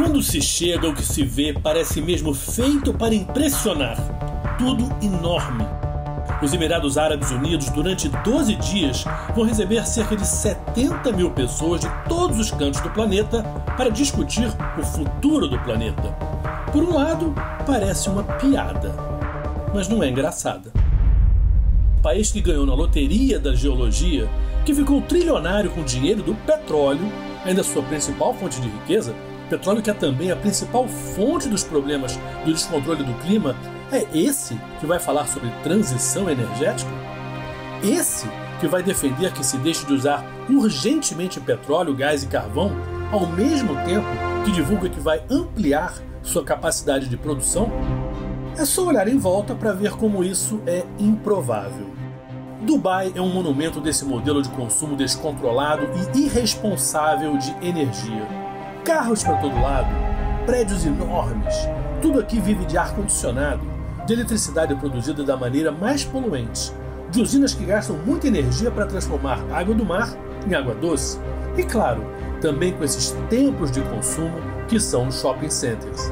Quando se chega ao que se vê, parece mesmo feito para impressionar. Tudo enorme. Os Emirados Árabes Unidos, durante 12 dias, vão receber cerca de 70 mil pessoas de todos os cantos do planeta para discutir o futuro do planeta. Por um lado, parece uma piada, mas não é engraçada. O país que ganhou na loteria da geologia, que ficou trilionário com o dinheiro do petróleo, ainda sua principal fonte de riqueza, petróleo que é também a principal fonte dos problemas do descontrole do clima, é esse que vai falar sobre transição energética? Esse que vai defender que se deixe de usar urgentemente petróleo, gás e carvão, ao mesmo tempo que divulga que vai ampliar sua capacidade de produção? É só olhar em volta para ver como isso é improvável. Dubai é um monumento desse modelo de consumo descontrolado e irresponsável de energia. Carros para todo lado, prédios enormes, tudo aqui vive de ar-condicionado, de eletricidade produzida da maneira mais poluente, de usinas que gastam muita energia para transformar água do mar em água doce, e claro, também com esses templos de consumo que são os shopping centers.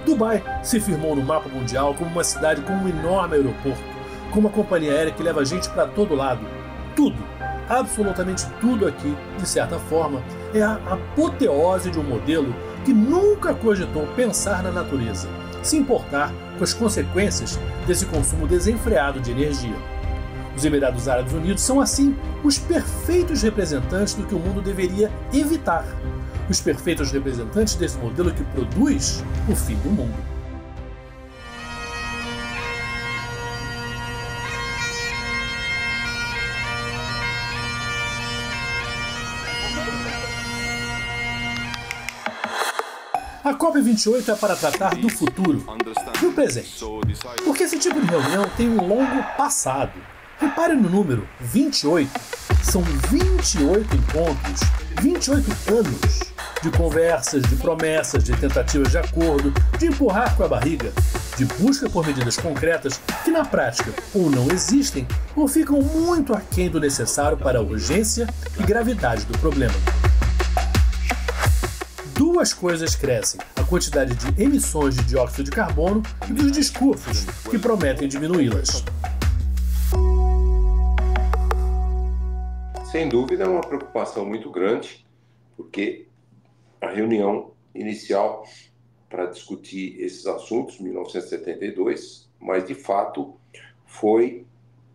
Dubai se firmou no mapa mundial como uma cidade com um enorme aeroporto, com uma companhia aérea que leva gente para todo lado. Tudo, absolutamente tudo aqui, de certa forma, é a apoteose de um modelo que nunca cogitou pensar na natureza, se importar com as consequências desse consumo desenfreado de energia. Os Emirados Árabes Unidos são, assim, os perfeitos representantes do que o mundo deveria evitar. Os perfeitos representantes desse modelo que produz o fim do mundo. A COP28 é para tratar do futuro e o presente, porque esse tipo de reunião tem um longo passado. Repare no número 28, são 28 encontros, 28 anos de conversas, de promessas, de tentativas de acordo, de empurrar com a barriga, de busca por medidas concretas que na prática ou não existem ou ficam muito aquém do necessário para a urgência e gravidade do problema. Duas coisas crescem: a quantidade de emissões de dióxido de carbono e dos discursos que prometem diminuí-las. Sem dúvida é uma preocupação muito grande, porque a reunião inicial para discutir esses assuntos, 1972, mas de fato foi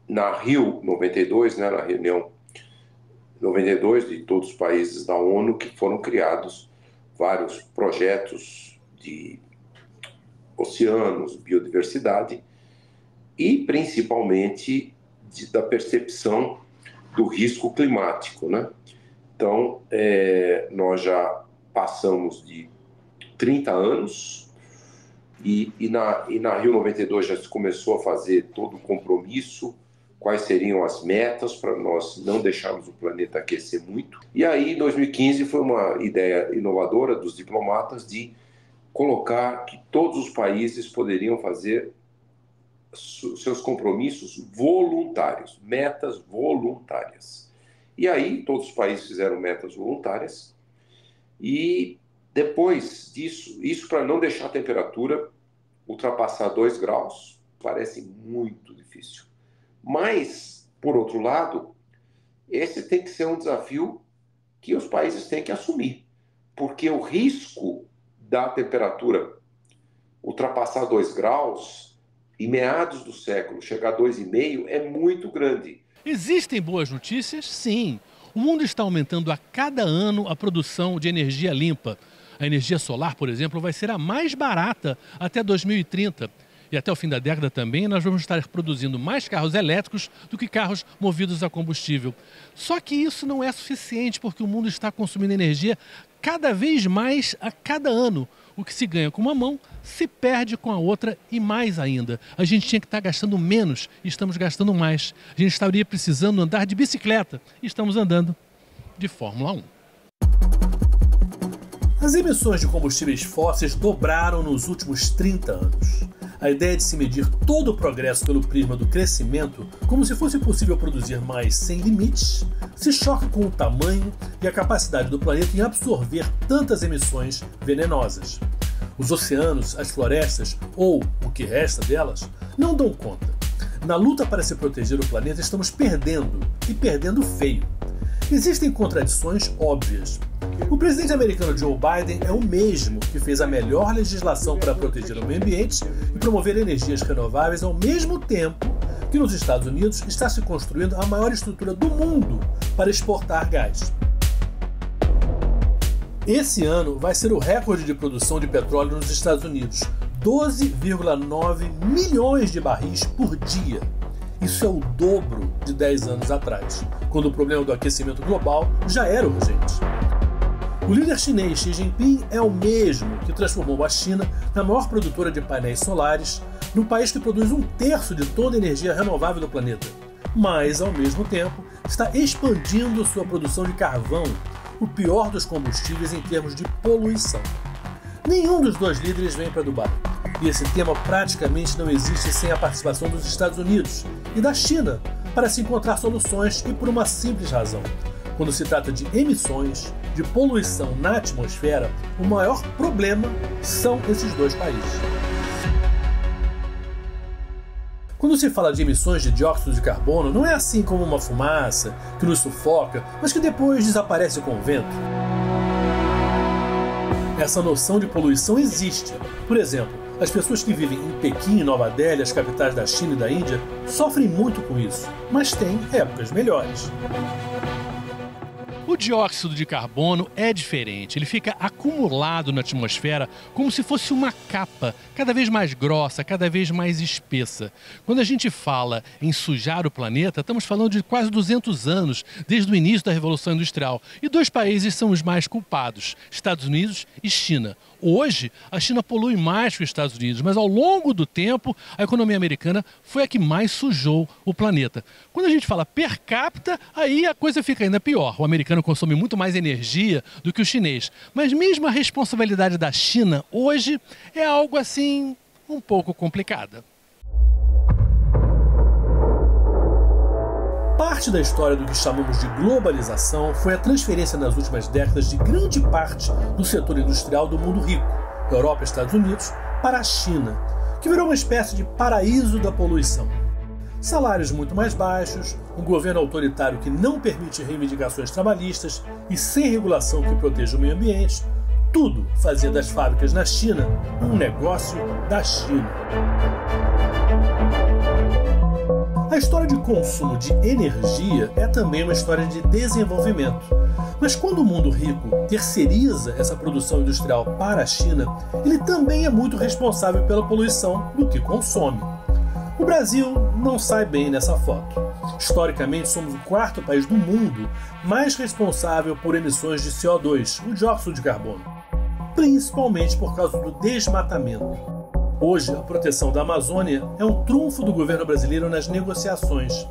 na Rio 92, né, na reunião 92 de todos os países da ONU, que foram criados vários projetos de oceanos, biodiversidade e principalmente da percepção do risco climático, né? Então, nós já passamos de 30 anos e na Rio 92 já se começou a fazer todo o compromisso, quais seriam as metas para nós não deixarmos o planeta aquecer muito. E aí, em 2015, foi uma ideia inovadora dos diplomatas de colocar que todos os países poderiam fazer seus compromissos voluntários, metas voluntárias. E aí, todos os países fizeram metas voluntárias e depois disso, isso para não deixar a temperatura ultrapassar 2 graus, parece muito difícil. Mas, por outro lado, esse tem que ser um desafio que os países têm que assumir, porque o risco da temperatura ultrapassar 2 graus, em meados do século, chegar a 2,5 é muito grande. Existem boas notícias? Sim. O mundo está aumentando a cada ano a produção de energia limpa. A energia solar, por exemplo, vai ser a mais barata até 2030. E até o fim da década também nós vamos estar produzindo mais carros elétricos do que carros movidos a combustível. Só que isso não é suficiente, porque o mundo está consumindo energia cada vez mais a cada ano. O que se ganha com uma mão se perde com a outra e mais ainda. A gente tinha que estar gastando menos e estamos gastando mais. A gente estaria precisando andar de bicicleta e estamos andando de Fórmula 1. As emissões de combustíveis fósseis dobraram nos últimos 30 anos. A ideia de se medir todo o progresso pelo prisma do crescimento, como se fosse possível produzir mais sem limites, se choca com o tamanho e a capacidade do planeta em absorver tantas emissões venenosas. Os oceanos, as florestas, ou o que resta delas, não dão conta. Na luta para se proteger o planeta, estamos perdendo, e perdendo feio. Existem contradições óbvias. O presidente americano Joe Biden é o mesmo que fez a melhor legislação para proteger o meio ambiente e promover energias renováveis ao mesmo tempo que nos Estados Unidos está se construindo a maior estrutura do mundo para exportar gás. Esse ano vai ser o recorde de produção de petróleo nos Estados Unidos, 12,9 milhões de barris por dia. Isso é o dobro de 10 anos atrás, quando o problema do aquecimento global já era urgente. O líder chinês Xi Jinping é o mesmo que transformou a China na maior produtora de painéis solares, no país que produz 1/3 de toda a energia renovável do planeta, mas, ao mesmo tempo, está expandindo sua produção de carvão, o pior dos combustíveis em termos de poluição. Nenhum dos dois líderes vem para Dubai, e esse tema praticamente não existe sem a participação dos Estados Unidos e da China para se encontrar soluções, e por uma simples razão. Quando se trata de emissões, de poluição na atmosfera, o maior problema são esses dois países. Quando se fala de emissões de dióxido de carbono, não é assim como uma fumaça que nos sufoca, mas que depois desaparece com o vento. Essa noção de poluição existe. Por exemplo, as pessoas que vivem em Pequim e Nova Delhi, as capitais da China e da Índia, sofrem muito com isso, mas têm épocas melhores. O dióxido de carbono é diferente, ele fica acumulado na atmosfera como se fosse uma capa, cada vez mais grossa, cada vez mais espessa. Quando a gente fala em sujar o planeta, estamos falando de quase 200 anos, desde o início da Revolução Industrial. E dois países são os mais culpados, Estados Unidos e China. Hoje, a China polui mais que os Estados Unidos, mas ao longo do tempo, a economia americana foi a que mais sujou o planeta. Quando a gente fala per capita, aí a coisa fica ainda pior. O americano consome muito mais energia do que o chinês. Mas mesmo a responsabilidade da China hoje é algo assim um pouco complicada. Parte da história do que chamamos de globalização foi a transferência nas últimas décadas de grande parte do setor industrial do mundo rico, Europa e Estados Unidos, para a China, que virou uma espécie de paraíso da poluição. Salários muito mais baixos, um governo autoritário que não permite reivindicações trabalhistas e sem regulação que proteja o meio ambiente, tudo fazia das fábricas na China um negócio da China. A história de consumo de energia é também uma história de desenvolvimento. Mas quando o mundo rico terceiriza essa produção industrial para a China, ele também é muito responsável pela poluição do que consome. O Brasil não sai bem nessa foto. Historicamente, somos o quarto país do mundo mais responsável por emissões de CO2, o dióxido de carbono, principalmente por causa do desmatamento. Hoje, a proteção da Amazônia é um trunfo do governo brasileiro nas negociações.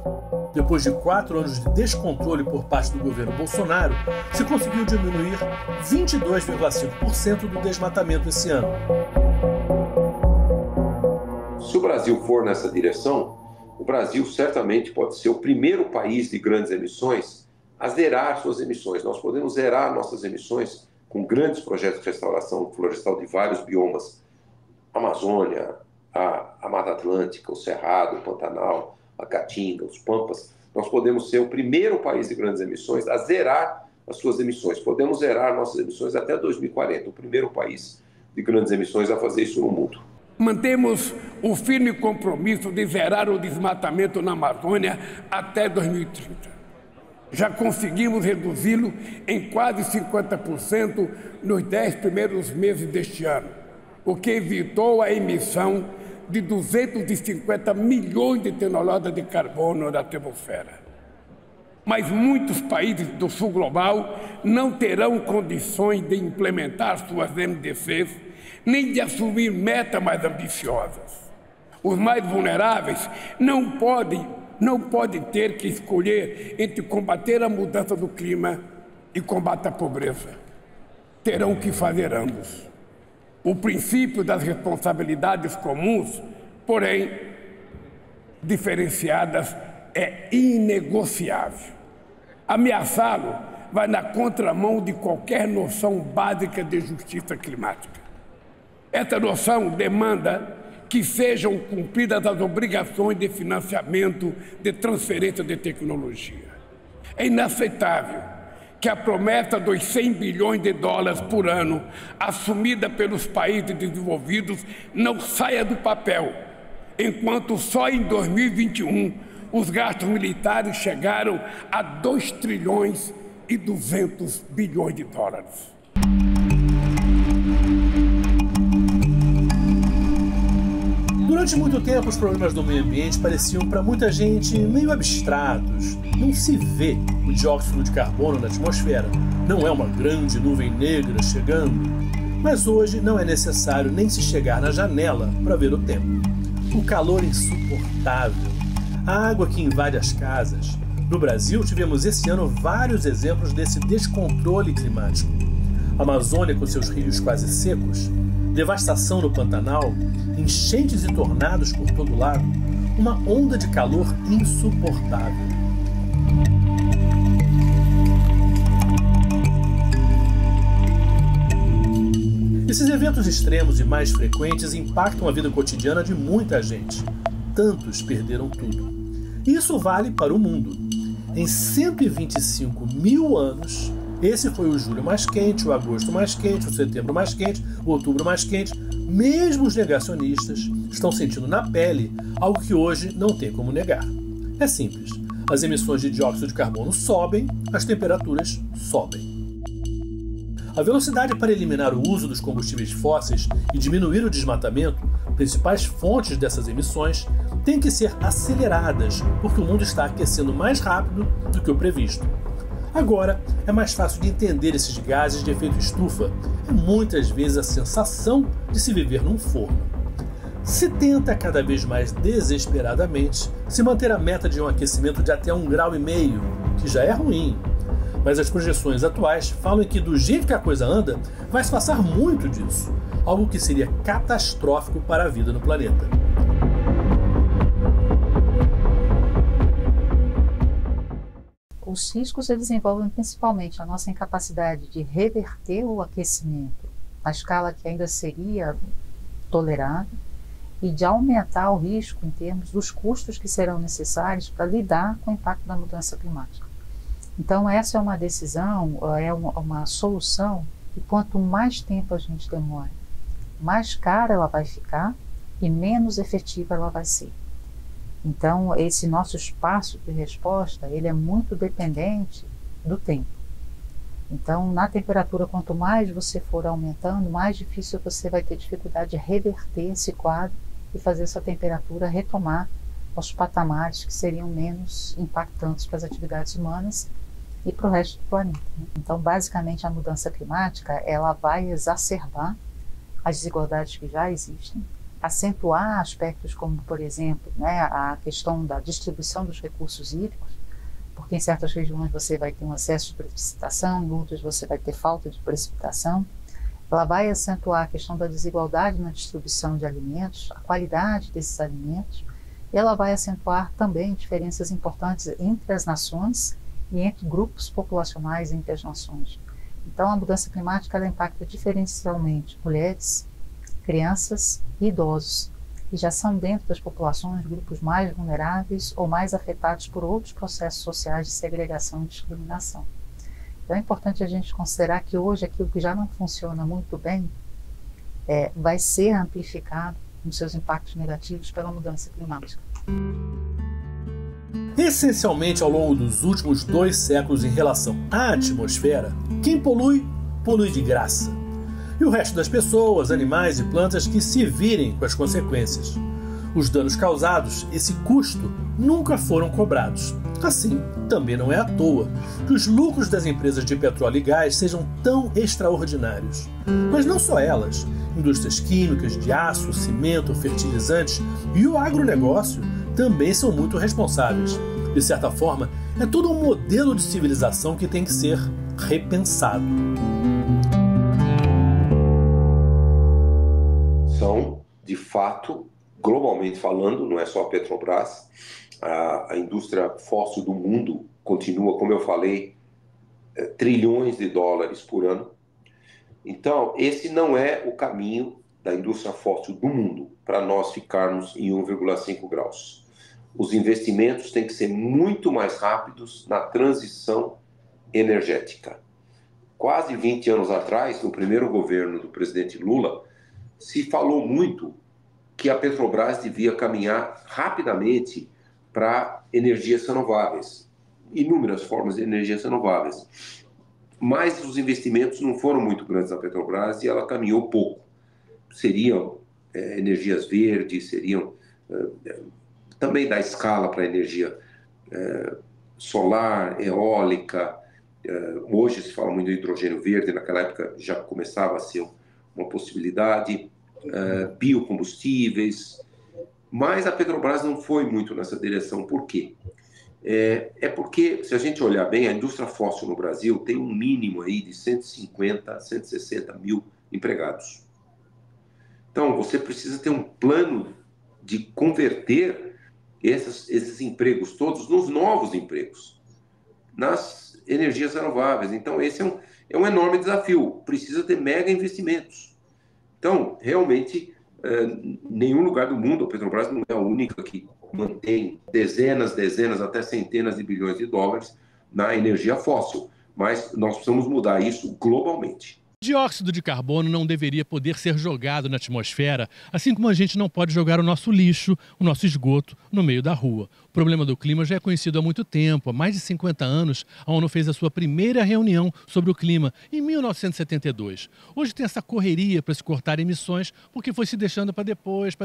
Depois de 4 anos de descontrole por parte do governo Bolsonaro, se conseguiu diminuir 22,5% do desmatamento esse ano. Se o Brasil for nessa direção, o Brasil certamente pode ser o primeiro país de grandes emissões a zerar suas emissões. Nós podemos zerar nossas emissões com grandes projetos de restauração florestal de vários biomas. A Amazônia, a Mata Atlântica, o Cerrado, o Pantanal, a Caatinga, os Pampas. Nós podemos ser o primeiro país de grandes emissões a zerar as suas emissões. Podemos zerar nossas emissões até 2040, o primeiro país de grandes emissões a fazer isso no mundo. Mantemos o firme compromisso de zerar o desmatamento na Amazônia até 2030. Já conseguimos reduzi-lo em quase 50% nos 10 primeiros meses deste ano, o que evitou a emissão de 250 milhões de toneladas de carbono na atmosfera. Mas muitos países do sul global não terão condições de implementar suas NDCs, nem de assumir metas mais ambiciosas. Os mais vulneráveis não podem ter que escolher entre combater a mudança do clima e combater a pobreza. Terão que fazer ambos. O princípio das responsabilidades comuns porém, diferenciadas é inegociável. Ameaçá-lo vai na contramão de qualquer noção básica de justiça climática. Essa noção demanda que sejam cumpridas as obrigações de financiamento, de transferência de tecnologia. É inaceitável que a promessa dos 100 bilhões de dólares por ano assumida pelos países desenvolvidos não saia do papel, enquanto só em 2021 os gastos militares chegaram a 2 trilhões e 200 bilhões de dólares. Durante muito tempo, os problemas do meio ambiente pareciam para muita gente meio abstratos. Não se vê o dióxido de carbono na atmosfera. Não é uma grande nuvem negra chegando. Mas hoje não é necessário nem se chegar na janela para ver o tempo. O calor insuportável, a água que invade as casas. No Brasil, tivemos esse ano vários exemplos desse descontrole climático. A Amazônia com seus rios quase secos, devastação no Pantanal, enchentes e tornados por todo lado, uma onda de calor insuportável. Esses eventos extremos e mais frequentes impactam a vida cotidiana de muita gente. Tantos perderam tudo. Isso vale para o mundo. Em 125 mil anos, esse foi o julho mais quente, o agosto mais quente, o setembro mais quente, o outubro mais quente. Mesmo os negacionistas estão sentindo na pele algo que hoje não tem como negar. É simples. As emissões de dióxido de carbono sobem, as temperaturas sobem. A velocidade para eliminar o uso dos combustíveis fósseis e diminuir o desmatamento, principais fontes dessas emissões, têm que ser aceleradas, porque o mundo está aquecendo mais rápido do que o previsto. Agora, é mais fácil de entender esses gases de efeito estufa. É muitas vezes a sensação de se viver num forno. Se tenta cada vez mais desesperadamente se manter a meta de um aquecimento de até 1,5 graus, que já é ruim. Mas as projeções atuais falam que do jeito que a coisa anda, vai se passar muito disso, algo que seria catastrófico para a vida no planeta. Os riscos eles envolvem principalmente a nossa incapacidade de reverter o aquecimento na escala que ainda seria tolerável e de aumentar o risco em termos dos custos que serão necessários para lidar com o impacto da mudança climática. Então essa é uma decisão, é uma solução que quanto mais tempo a gente demora, mais cara ela vai ficar e menos efetiva ela vai ser. Então esse nosso espaço de resposta, ele é muito dependente do tempo. Então na temperatura, quanto mais você for aumentando, mais difícil você vai ter dificuldade de reverter esse quadro e fazer essa temperatura retomar aos patamares que seriam menos impactantes para as atividades humanas e para o resto do planeta. Então, basicamente, a mudança climática ela vai exacerbar as desigualdades que já existem, acentuar aspectos como, por exemplo, a questão da distribuição dos recursos hídricos, porque em certas regiões você vai ter um excesso de precipitação, em outras você vai ter falta de precipitação. Ela vai acentuar a questão da desigualdade na distribuição de alimentos, a qualidade desses alimentos, e ela vai acentuar também diferenças importantes entre as nações e entre grupos populacionais entre as nações. Então a mudança climática ela impacta diferencialmente mulheres, crianças e idosos, que já são dentro das populações grupos mais vulneráveis ou mais afetados por outros processos sociais de segregação e discriminação. Então é importante a gente considerar que hoje aquilo que já não funciona muito bem vai ser amplificado nos seus impactos negativos pela mudança climática. Essencialmente, ao longo dos últimos 2 séculos em relação à atmosfera, quem polui, polui de graça. E o resto das pessoas, animais e plantas que se virem com as consequências. Os danos causados, esse custo, nunca foram cobrados. Assim, também não é à toa que os lucros das empresas de petróleo e gás sejam tão extraordinários. Mas não só elas, indústrias químicas, de aço, cimento, fertilizantes e o agronegócio também são muito responsáveis. De certa forma, é todo um modelo de civilização que tem que ser repensado. São, de fato, globalmente falando, não é só a Petrobras, a indústria fóssil do mundo continua, como eu falei, trilhões de dólares por ano. Então, esse não é o caminho da indústria fóssil do mundo, para nós ficarmos em 1,5 graus. Os investimentos têm que ser muito mais rápidos na transição energética. Quase 20 anos atrás, no primeiro governo do presidente Lula, se falou muito que a Petrobras devia caminhar rapidamente para energias renováveis, inúmeras formas de energias renováveis. Mas os investimentos não foram muito grandes na Petrobras e ela caminhou pouco. Seriam energias verdes, seriam também dar escala para energia solar, eólica. Hoje se fala muito do hidrogênio verde, naquela época já começava a ser uma possibilidade, biocombustíveis, mas a Petrobras não foi muito nessa direção. Por quê? Porque, se a gente olhar bem, a indústria fóssil no Brasil tem um mínimo aí de 150, 160 mil empregados. Então, você precisa ter um plano de converter esses empregos todos nos novos empregos, nas energias renováveis. Então, esse é um enorme desafio. Precisa ter mega investimentos. Então, realmente, nenhum lugar do mundo, a Petrobras não é a única que mantém dezenas, até centenas de bilhões de dólares na energia fóssil. Mas nós precisamos mudar isso globalmente. Dióxido de carbono não deveria poder ser jogado na atmosfera, assim como a gente não pode jogar o nosso lixo, o nosso esgoto, no meio da rua. O problema do clima já é conhecido há muito tempo. Há mais de 50 anos, a ONU fez a sua primeira reunião sobre o clima, em 1972. Hoje tem essa correria para se cortar emissões, porque foi se deixando para depois.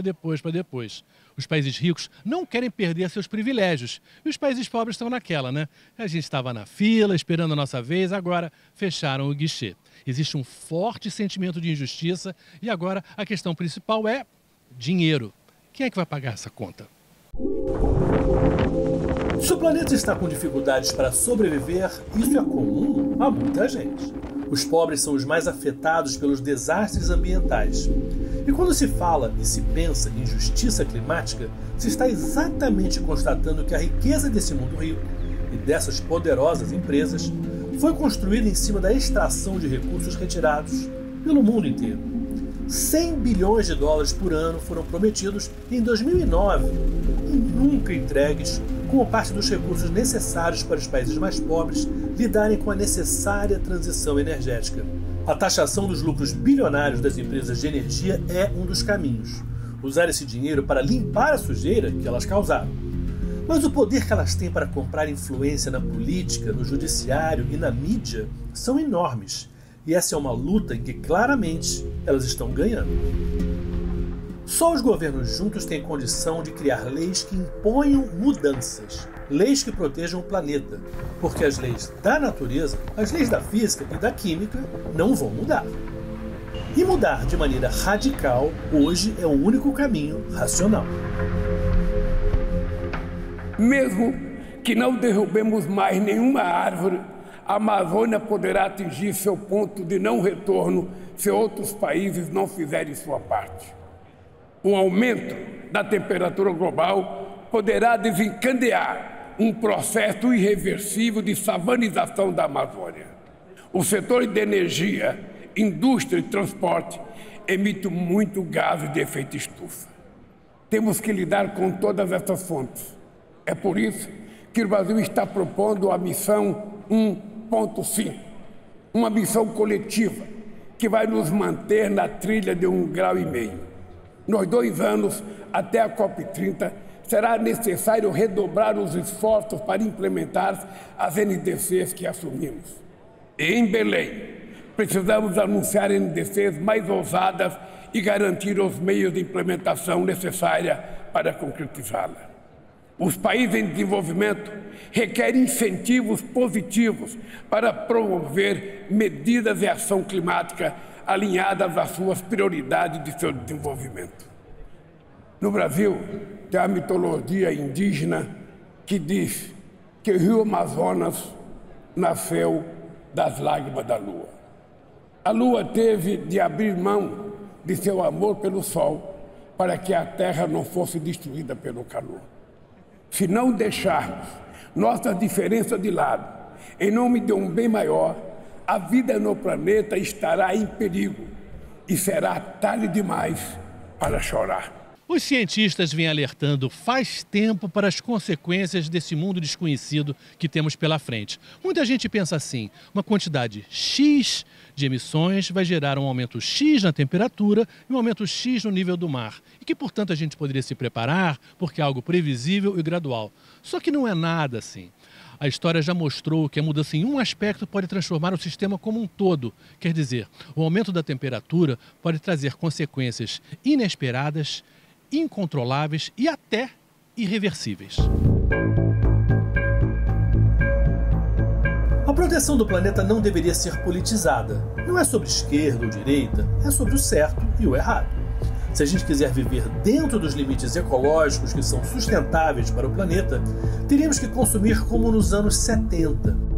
Os países ricos não querem perder seus privilégios. E os países pobres estão naquela, né? A gente estava na fila, esperando a nossa vez, agora fecharam o guichê. Existe um forte sentimento de injustiça e agora a questão principal é dinheiro. Quem é que vai pagar essa conta? Se o planeta está com dificuldades para sobreviver, isso é comum a muita gente. Os pobres são os mais afetados pelos desastres ambientais. E quando se fala e se pensa em justiça climática, se está exatamente constatando que a riqueza desse mundo rico e dessas poderosas empresas foi construída em cima da extração de recursos retirados pelo mundo inteiro. 100 bilhões de dólares por ano foram prometidos em 2009 e nunca entregues como parte dos recursos necessários para os países mais pobres lidarem com a necessária transição energética. A taxação dos lucros bilionários das empresas de energia é um dos caminhos. Usar esse dinheiro para limpar a sujeira que elas causaram. Mas o poder que elas têm para comprar influência na política, no judiciário e na mídia são enormes. E essa é uma luta em que claramente elas estão ganhando. Só os governos juntos têm condição de criar leis que imponham mudanças. Leis que protejam o planeta. Porque as leis da natureza, as leis da física e da química não vão mudar. E mudar de maneira radical hoje é o único caminho racional. Mesmo que não derrubemos mais nenhuma árvore, a Amazônia poderá atingir seu ponto de não retorno se outros países não fizerem sua parte. O aumento da temperatura global poderá desencadear um processo irreversível de savanização da Amazônia. O setor de energia, indústria e transporte emite muito gás de efeito estufa. Temos que lidar com todas essas fontes. É por isso que o Brasil está propondo a missão 1.5, uma missão coletiva que vai nos manter na trilha de 1,5 grau. Nos 2 anos, até a COP30, será necessário redobrar os esforços para implementar as NDCs que assumimos. E em Belém, precisamos anunciar NDCs mais ousadas e garantir os meios de implementação necessária para concretizá-la. Os países em desenvolvimento requerem incentivos positivos para promover medidas de ação climática alinhadas às suas prioridades de seu desenvolvimento. No Brasil, tem a mitologia indígena que diz que o rio Amazonas nasceu das lágrimas da lua. A lua teve de abrir mão de seu amor pelo sol para que a Terra não fosse destruída pelo calor. Se não deixarmos nossas diferenças de lado, em nome de um bem maior, a vida no planeta estará em perigo e será tarde demais para chorar. Os cientistas vêm alertando faz tempo para as consequências desse mundo desconhecido que temos pela frente. Muita gente pensa assim, uma quantidade X de emissões vai gerar um aumento X na temperatura e um aumento X no nível do mar. E que, portanto, a gente poderia se preparar porque é algo previsível e gradual. Só que não é nada assim. A história já mostrou que a mudança em um aspecto pode transformar o sistema como um todo. Quer dizer, o aumento da temperatura pode trazer consequências inesperadas, incontroláveis e até irreversíveis. A proteção do planeta não deveria ser politizada. Não é sobre esquerda ou direita, é sobre o certo e o errado. Se a gente quiser viver dentro dos limites ecológicos que são sustentáveis para o planeta, teríamos que consumir como nos anos 70.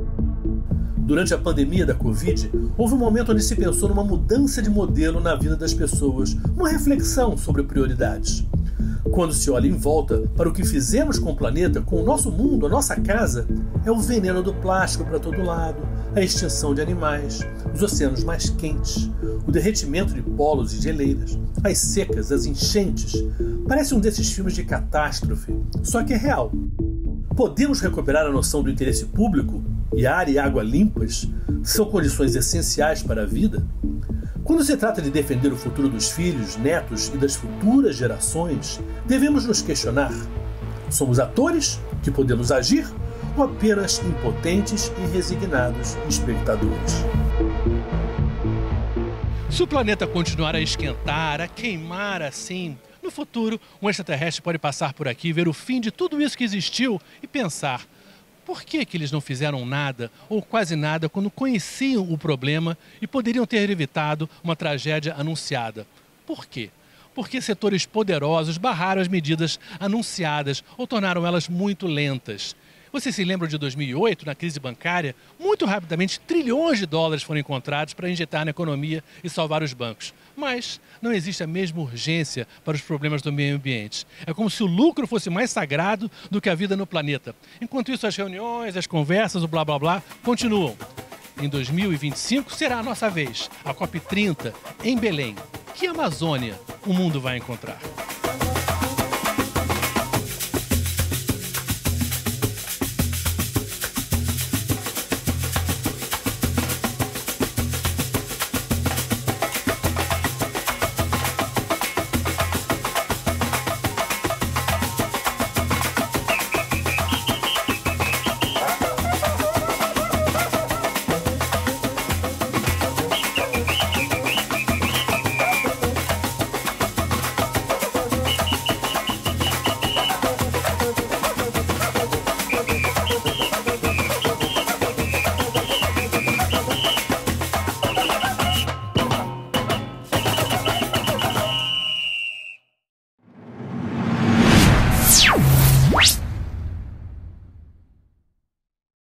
Durante a pandemia da Covid, houve um momento onde se pensou numa mudança de modelo na vida das pessoas, uma reflexão sobre prioridades. Quando se olha em volta para o que fizemos com o planeta, com o nosso mundo, a nossa casa, é o veneno do plástico para todo lado, a extinção de animais, os oceanos mais quentes, o derretimento de polos e geleiras, as secas, as enchentes. Parece um desses filmes de catástrofe, só que é real. Podemos recuperar a noção do interesse público? E ar e água limpas são condições essenciais para a vida? Quando se trata de defender o futuro dos filhos, netos e das futuras gerações, devemos nos questionar: somos atores que podemos agir ou apenas impotentes e resignados espectadores? Se o planeta continuar a esquentar, a queimar assim, no futuro, um extraterrestre pode passar por aqui, ver o fim de tudo isso que existiu e pensar: por que eles não fizeram nada ou quase nada quando conheciam o problema e poderiam ter evitado uma tragédia anunciada? Por quê? Porque setores poderosos barraram as medidas anunciadas ou tornaram elas muito lentas. Vocês se lembram de 2008, na crise bancária? Muito rapidamente, trilhões de dólares foram encontrados para injetar na economia e salvar os bancos. Mas não existe a mesma urgência para os problemas do meio ambiente. É como se o lucro fosse mais sagrado do que a vida no planeta. Enquanto isso, as reuniões, as conversas, o blá blá blá continuam. Em 2025 será a nossa vez, a COP30, em Belém. Que Amazônia o mundo vai encontrar?